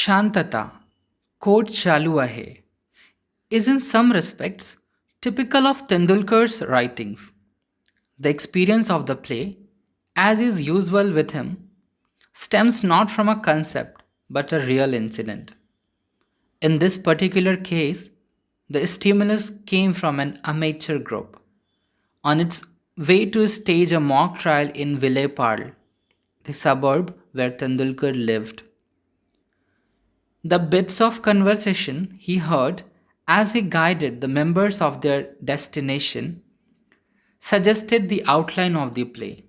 Shantata, quote Chalu Ahe, is in some respects typical of Tendulkar's writings. The experience of the play, as is usual with him, stems not from a concept but a real incident. In this particular case, the stimulus came from an amateur group on its way to stage a mock trial in Villeparle, the suburb where Tendulkar lived. The bits of conversation he heard as he guided the members of their destination suggested the outline of the play.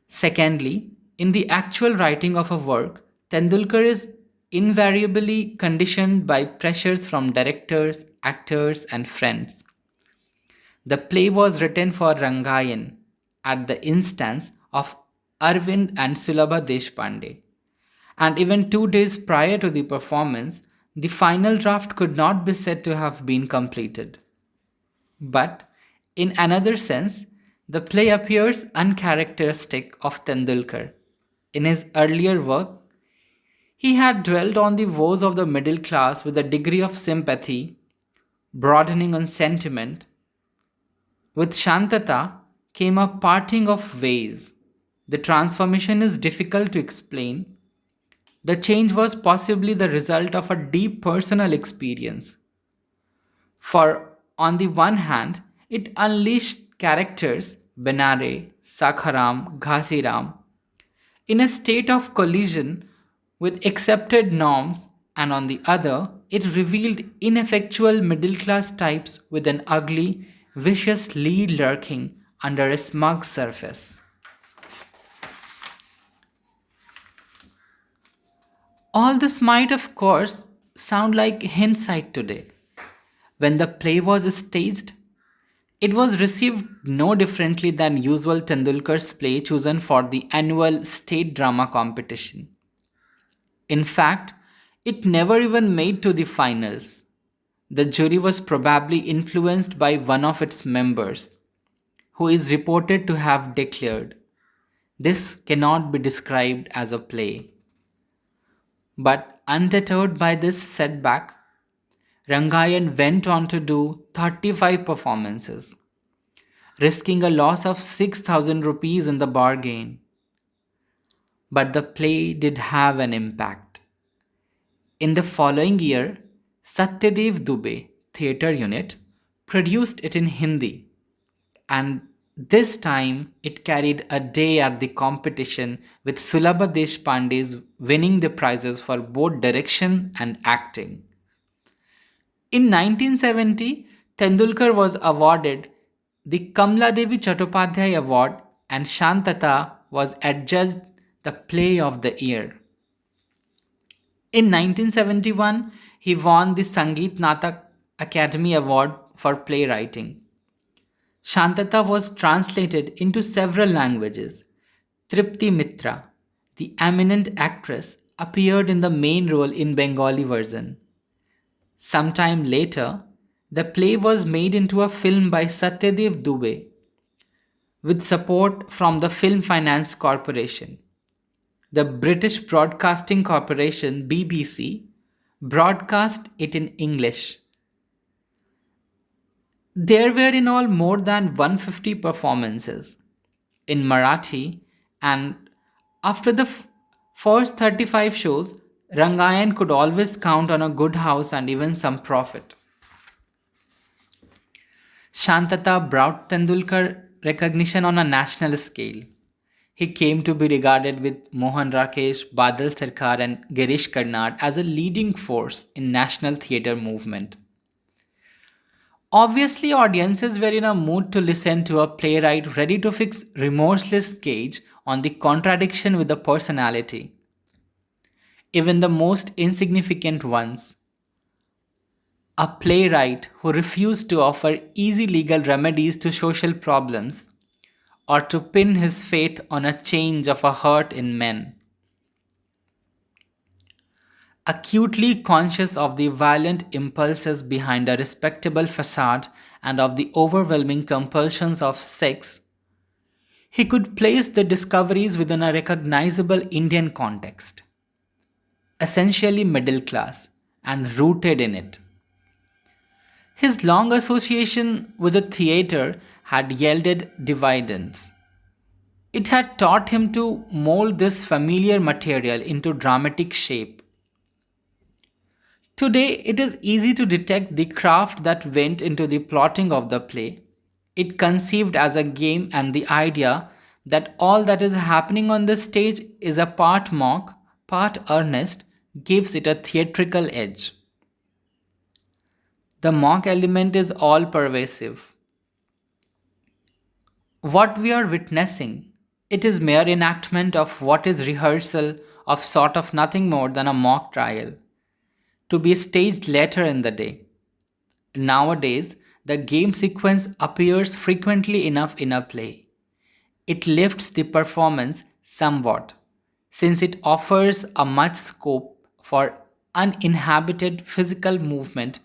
Secondly, in the actual writing of a work, Tendulkar is invariably conditioned by pressures from directors, actors, and friends. The play was written for Rangayan at the instance of Arvind and Sulabha Deshpande, and even 2 days prior to the performance, the final draft could not be said to have been completed. But, in another sense, the play appears uncharacteristic of Tendulkar. In his earlier work, he had dwelt on the woes of the middle class with a degree of sympathy, broadening on sentiment. With Shantata came a parting of ways. The transformation is difficult to explain. The change was possibly the result of a deep personal experience. For, on the one hand, it unleashed characters Benare, Sakharam, Ghasiram in a state of collision with accepted norms, and on the other, it revealed ineffectual middle class types with an ugly, vicious lead lurking under a smug surface. All this might, of course, sound like hindsight today. When the play was staged, it was received no differently than usual Tendulkar's play chosen for the annual state drama competition. In fact, it never even made to the finals. The jury was probably influenced by one of its members, who is reported to have declared, "This cannot be described as a play." But undeterred by this setback, Rangayan went on to do 35 performances, risking a loss of 6,000 rupees in the bargain. But the play did have an impact. In the following year, Satyadev Dubey Theatre Unit produced it in Hindi, and this time it carried a day at the competition with Sulabha Deshpande's winning the prizes for both direction and acting. In 1970, Tendulkar was awarded the Kamla Devi Chattopadhyay Award and Shantata was adjudged the Play of the Year. In 1971, he won the Sangeet Natak Academy Award for playwriting. Shantata was translated into several languages. Tripti Mitra, the eminent actress, appeared in the main role in Bengali version. Sometime later, the play was made into a film by Satyadev Dubey with support from the Film Finance Corporation. The British Broadcasting Corporation (BBC) broadcast it in English. There were in all more than 150 performances in Marathi, and after the first 35 shows, Rangayan could always count on a good house and even some profit. Shantata brought Tendulkar recognition on a national scale. He came to be regarded with Mohan Rakesh, Badal Sarkar, and Girish Karnad as a leading force in national theatre movement. Obviously, audiences were in a mood to listen to a playwright ready to fix remorseless gauge on the contradiction with the personality, even the most insignificant ones. A playwright who refused to offer easy legal remedies to social problems or to pin his faith on a change of a heart in men. Acutely conscious of the violent impulses behind a respectable facade and of the overwhelming compulsions of sex, he could place the discoveries within a recognizable Indian context. essentially middle class, and rooted in it. His long association with the theatre had yielded dividends. It had taught him to mold this familiar material into dramatic shape. Today, it is easy to detect the craft that went into the plotting of the play. It conceived as a game, and the idea that all that is happening on the stage is a part mock, part earnest, gives it a theatrical edge. The mock element is all pervasive. What we are witnessing, it is mere enactment of what is rehearsal of sort of nothing more than a mock trial, to be staged later in the day. Nowadays, the game sequence appears frequently enough in a play. It lifts the performance somewhat, since it offers a much scope for uninhabited physical movement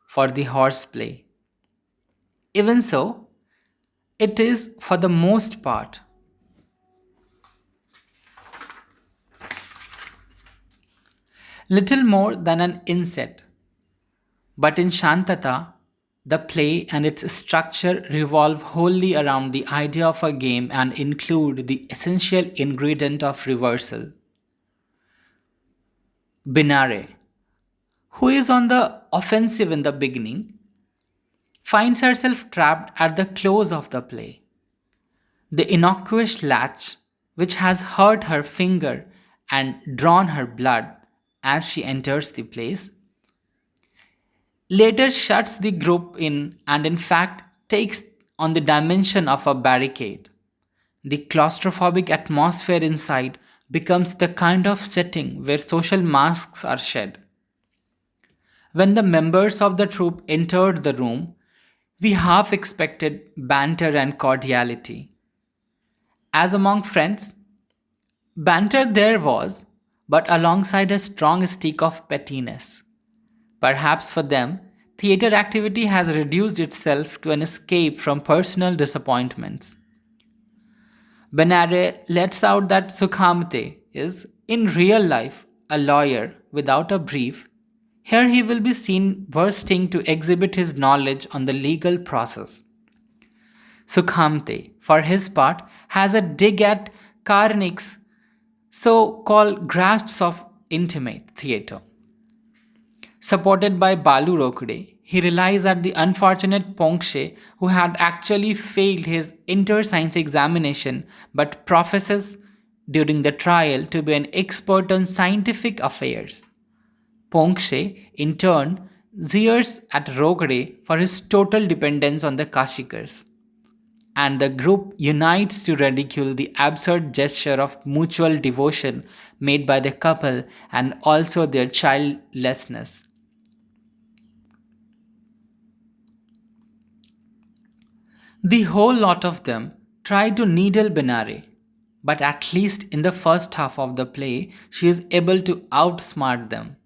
for the horseplay. Even so, it is for the most part little more than an inset. But in Shantata, the play and its structure revolve wholly around the idea of a game and include the essential ingredient of reversal. Binare, who is on the offensive in the beginning, finds herself trapped at the close of the play. The innocuous latch, which has hurt her finger and drawn her blood as she enters the place, later shuts the group in and, in fact, takes on the dimension of a barricade. The claustrophobic atmosphere inside becomes the kind of setting where social masks are shed. When the members of the troupe entered the room, we half expected banter and cordiality. As among friends, banter there was, but alongside a strong stick of pettiness. Perhaps for them, theatre activity has reduced itself to an escape from personal disappointments. Benare lets out that Sukhamte is, in real life, a lawyer without a brief. Here he will be seen bursting to exhibit his knowledge on the legal process. Sukhamte, for his part, has a dig at Karnik's so called grasps of intimate theatre. Supported by Balu Rokde, he relies at the unfortunate Ponkshe who had actually failed his inter-science examination but professes during the trial to be an expert on scientific affairs. Ponkshe, in turn, jeers at Rokde for his total dependence on the Kashikars, and the group unites to ridicule the absurd gesture of mutual devotion made by the couple and also their childlessness. The whole lot of them try to needle Benare, but at least in the first half of the play, she is able to outsmart them.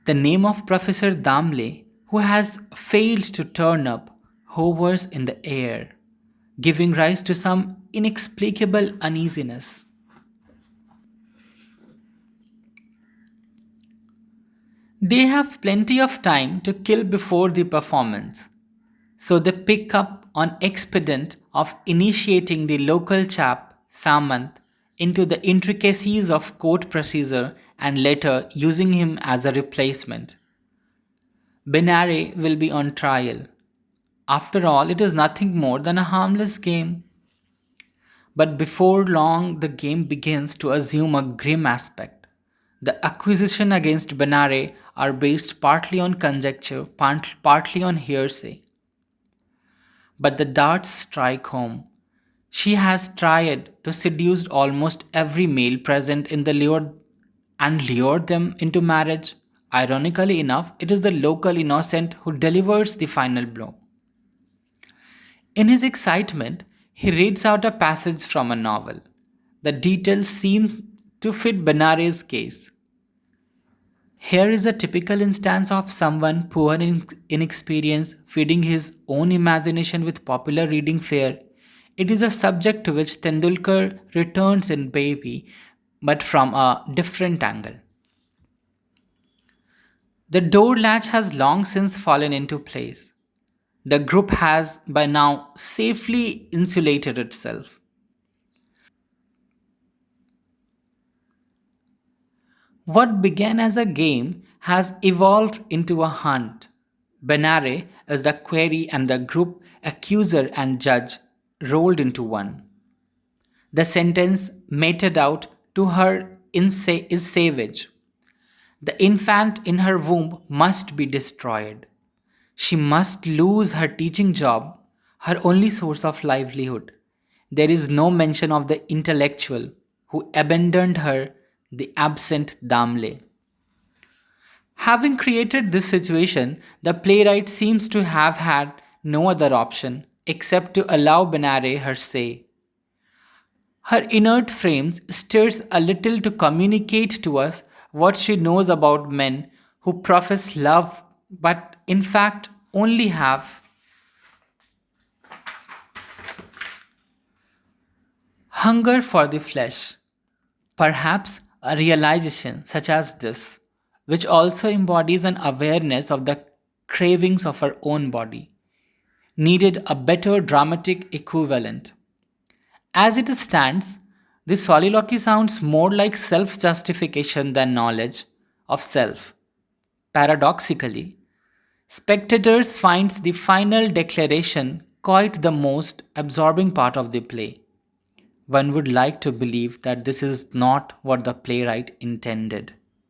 The name of Professor Damle, who has failed to turn up, hovers in the air, giving rise to some inexplicable uneasiness. They have plenty of time to kill before the performance, so they pick up on expedient of initiating the local chap, Samant, into the intricacies of court procedure and later using him as a replacement. Benare will be on trial. After all, it is nothing more than a harmless game. But before long, the game begins to assume a grim aspect. The accusations against Benare are based partly on conjecture, partly on hearsay. But the darts strike home. She has tried to seduce almost every male present in the lure and lured them into marriage. Ironically enough, it is the local innocent who delivers the final blow. In his excitement, he reads out a passage from a novel. The details seem to fit Benare's case. Here is a typical instance of someone poor in inexperience feeding his own imagination with popular reading fare. It is a subject to which Tendulkar returns in Baby, but from a different angle. The door latch has long since fallen into place. The group has by now safely insulated itself. What began as a game has evolved into a hunt. Benare is the query and the group accuser and judge rolled into one. The sentence meted out to her is savage. The infant in her womb must be destroyed. She must lose her teaching job, her only source of livelihood. There is no mention of the intellectual who abandoned her, the absent Damle. Having created this situation, the playwright seems to have had no other option except to allow Benare her say. Her inert frames stirs a little to communicate to us what she knows about men who profess love but in fact only have hunger for the flesh. Perhaps a realization such as this, which also embodies an awareness of the cravings of her own body, needed a better dramatic equivalent. As it stands, this soliloquy sounds more like self justification than knowledge of self. Paradoxically, spectators find the final declaration quite the most absorbing part of the play. One would like to believe that this is not what the playwright intended.